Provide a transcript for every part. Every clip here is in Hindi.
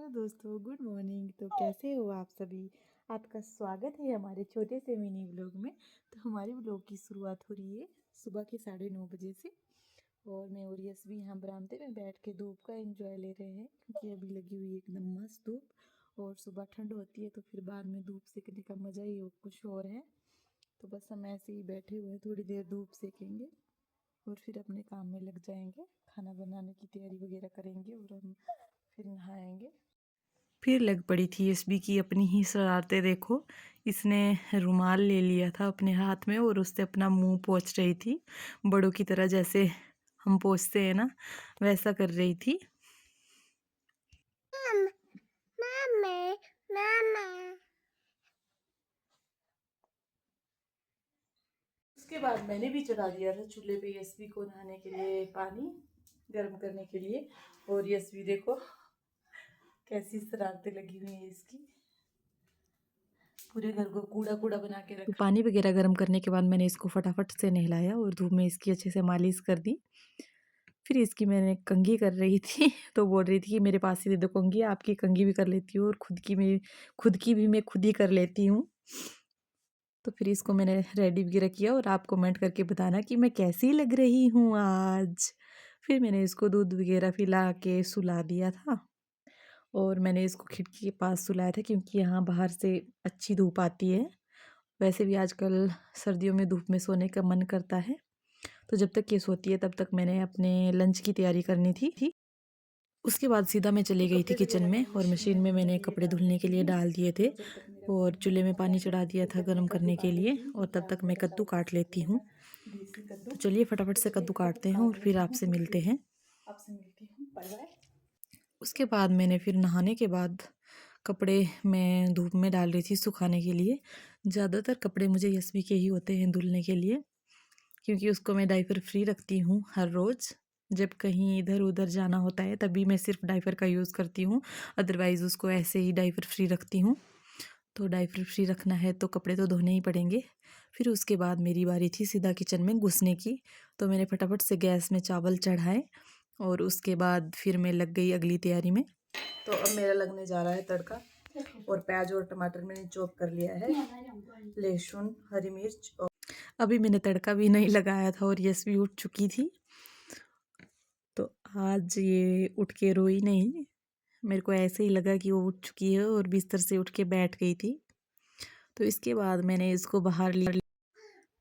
हेलो दोस्तों, गुड मॉर्निंग। तो कैसे हो आप सभी? आपका स्वागत है हमारे छोटे से मिनी व्लॉग में। तो हमारे व्लॉग की शुरुआत हो रही है सुबह के 9:30 बजे से। और मैं और यश भी यहाँ बरामदे में बैठ के धूप का एंजॉय ले रहे हैं, क्योंकि अभी लगी हुई है एकदम मस्त धूप। और सुबह ठंड होती है तो फिर बाद में धूप सेकने का मज़ा ही कुछ और है। तो बस हम ऐसे ही बैठे हुए हैं, थोड़ी देर धूप सेकेंगे और फिर अपने काम में लग जाएंगे। खाना बनाने की तैयारी वगैरह करेंगे और हम फिर नहाएंगे। फिर लग पड़ी थी एसबी की अपनी ही शरारतें। देखो, इसने रुमाल ले लिया था अपने हाथ में और उससे अपना मुंह पोंछ रही थी, बड़ों की तरह, जैसे हम पोंछते हैं ना, वैसा कर रही थी। Mummy, mummy. उसके बाद मैंने भी चढ़ा दिया था चूल्हे पे यशवी को नहाने के लिए पानी गर्म करने के लिए। और यशवी देखो कैसी शरारतें लगी हुई है इसकी, पूरे घर को कूड़ा कूड़ा बना के रखा। पानी वगैरह गर्म करने के बाद मैंने इसको फटाफट से नहलाया और धूप में इसकी अच्छे से मालिश कर दी। फिर इसकी मैंने कंघी कर रही थी तो बोल रही थी कि मेरे पास ही दे दो कंघी, आपकी कंघी भी कर लेती हूँ और खुद की भी मैं खुद ही कर लेती हूँ। तो फिर इसको मैंने रेडी वगैरह किया और आप कमेंट करके बताना कि मैं कैसी लग रही हूँ आज। फिर मैंने इसको दूध वगैरह पिला के सुला दिया था और मैंने इसको खिड़की के पास सुलाया था, क्योंकि यहाँ बाहर से अच्छी धूप आती है। वैसे भी आजकल सर्दियों में धूप में सोने का मन करता है। तो जब तक ये सोती है तब तक मैंने अपने लंच की तैयारी करनी थी। उसके बाद सीधा मैं चली गई थी किचन में और मशीन में मैंने कपड़े धुलने के लिए डाल दिए थे और चूल्हे में पानी चढ़ा दिया था गर्म करने के लिए। और तब तक मैं कद्दू काट लेती हूँ। तो चलिए फटाफट से कद्दू काटते हैं और फिर आपसे मिलते हैं। उसके बाद मैंने फिर नहाने के बाद कपड़े मैं धूप में डाल रही थी सुखाने के लिए। ज़्यादातर कपड़े मुझे यशवी के ही होते हैं धुलने के लिए, क्योंकि उसको मैं डाइपर फ्री रखती हूँ हर रोज़। जब कहीं इधर उधर जाना होता है तभी मैं सिर्फ डाइपर का यूज़ करती हूँ, अदरवाइज़ उसको ऐसे ही डाइपर फ्री रखती हूँ। तो डाइपर फ्री रखना है तो कपड़े तो धोने ही पड़ेंगे। फिर उसके बाद मेरी बारी थी सीधा किचन में घुसने की। तो मैंने फटाफट से गैस में चावल चढ़ाए और उसके बाद फिर मैं लग गई अगली तैयारी में। तो अब मेरा लगने जा रहा है तड़का। और प्याज और टमाटर मैंने चॉप कर लिया है, लहसुन, हरी मिर्च। और अभी मैंने तड़का भी नहीं लगाया था और यश भी उठ चुकी थी। तो आज ये उठ के रोई नहीं, मेरे को ऐसे ही लगा कि वो उठ चुकी है और बिस्तर से उठ के बैठ गई थी। तो इसके बाद मैंने इसको बाहर लिया।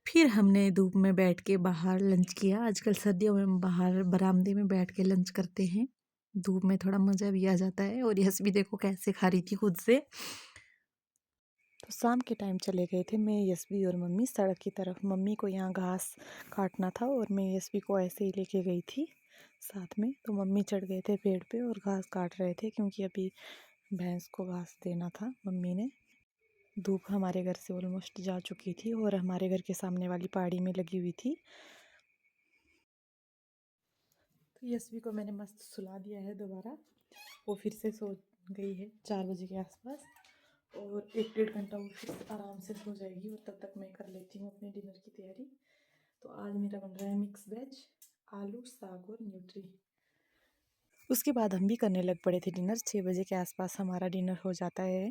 फिर हमने धूप में बैठ के बाहर लंच किया। आजकल सर्दियों में बाहर बरामदे में बैठ के लंच करते हैं, धूप में थोड़ा मज़ा भी आ जाता है। और यश भी देखो कैसे खा रही थी खुद से। तो शाम के टाइम चले गए थे मैं, यशवी और मम्मी सड़क की तरफ। मम्मी को यहाँ घास काटना था और मैं यशवी को ऐसे ही लेके गई थी साथ में। तो मम्मी चढ़ गए थे पेड़ पे और घास काट रहे थे, क्योंकि अभी भैंस को घास देना था मम्मी ने। धूप हमारे घर से ऑलमोस्ट जा चुकी थी और हमारे घर के सामने वाली पहाड़ी में लगी हुई थी। तो यशवी को मैंने मस्त सुला दिया है दोबारा। वो फिर से सो गई है 4 बजे के आसपास और 1-1.5 घंटा वो फिर आराम से सो जाएगी। और तब तक मैं कर लेती हूँ अपने डिनर की तैयारी। तो आज मेरा बन रहा है मिक्स वेज, आलू, साग और न्यूट्री। उसके बाद हम भी करने लग पड़े थे डिनर। 6 बजे के आसपास हमारा डिनर हो जाता है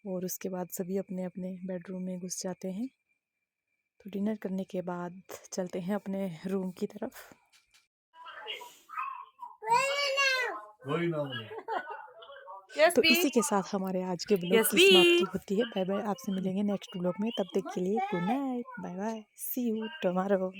और उसके बाद सभी अपने अपने बेडरूम में घुस जाते हैं। तो डिनर करने के बाद चलते हैं अपने रूम की तरफ। तो इसी के साथ हमारे आज के ब्लॉग की समाप्ति होती है। बाय बाय, आपसे मिलेंगे नेक्स्ट ब्लॉग में। तब तक के लिए good night, bye bye, see you tomorrow.